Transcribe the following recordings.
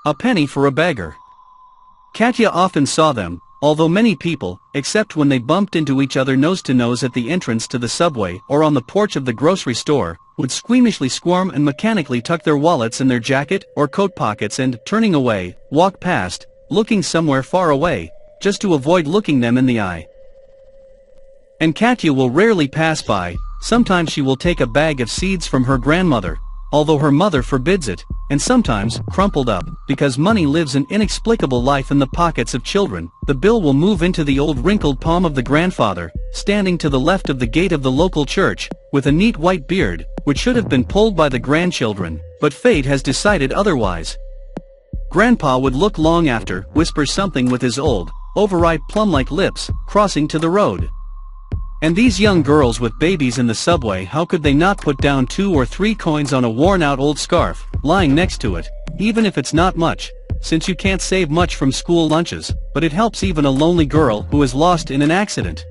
A penny for a beggar. Katya often saw them, although many people, except when they bumped into each other nose to nose at the entrance to the subway or on the porch of the grocery store, would squeamishly squirm and mechanically tuck their wallets in their jacket or coat pockets and, turning away, walk past, looking somewhere far away, just to avoid looking them in the eye. And Katya will rarely pass by. Sometimes she will take a bag of seeds from her grandmother, although her mother forbids it, and sometimes, crumpled up, because money lives an inexplicable life in the pockets of children, the bill will move into the old wrinkled palm of the grandfather, standing to the left of the gate of the local church, with a neat white beard, which should have been pulled by the grandchildren, but fate has decided otherwise. Grandpa would look long after, whisper something with his old, overripe plum-like lips, crossing to the road. And these young girls with babies in the subway, how could they not put down 2 or 3 coins on a worn-out old scarf, lying next to it, even if it's not much, since you can't save much from school lunches, but it helps even a lonely girl who is lost in an accident.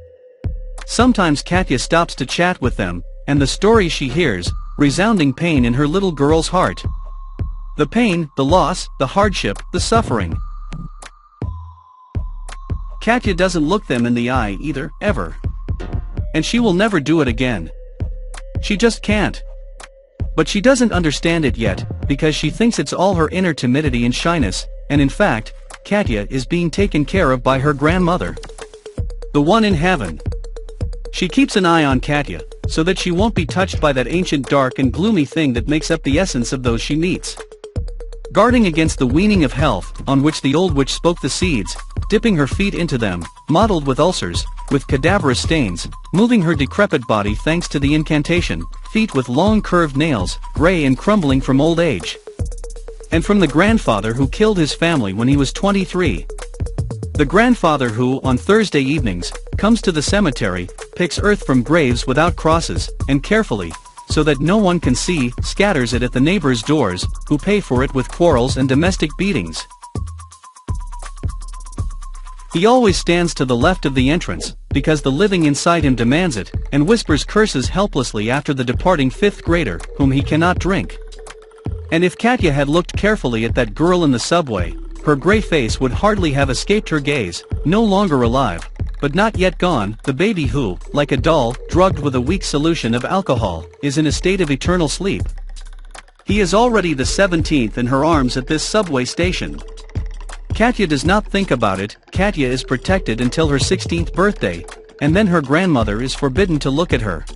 Sometimes Katya stops to chat with them, and the story she hears, resounding pain in her little girl's heart. The pain, the loss, the hardship, the suffering. Katya doesn't look them in the eye either, ever. And she will never do it again. She just can't. But she doesn't understand it yet, because she thinks it's all her inner timidity and shyness, and in fact, Katya is being taken care of by her grandmother. The one in heaven. She keeps an eye on Katya, so that she won't be touched by that ancient dark and gloomy thing that makes up the essence of those she meets. Guarding against the weaning of health, on which the old witch spoke the seeds, dipping her feet into them, mottled with ulcers, with cadaverous stains, moving her decrepit body thanks to the incantation, feet with long curved nails, gray and crumbling from old age. And from the grandfather who killed his family when he was 23. The grandfather who, on Thursday evenings, comes to the cemetery, picks earth from graves without crosses, and carefully, so that no one can see, scatters it at the neighbors' doors, who pay for it with quarrels and domestic beatings. He always stands to the left of the entrance, because the living inside him demands it, and whispers curses helplessly after the departing 5th grader, whom he cannot drink. And if Katya had looked carefully at that girl in the subway, her gray face would hardly have escaped her gaze, no longer alive, but not yet gone, the baby who, like a doll, drugged with a weak solution of alcohol, is in a state of eternal sleep. He is already the 17th in her arms at this subway station. Katya does not think about it. Katya is protected until her 16th birthday, and then her grandmother is forbidden to look at her.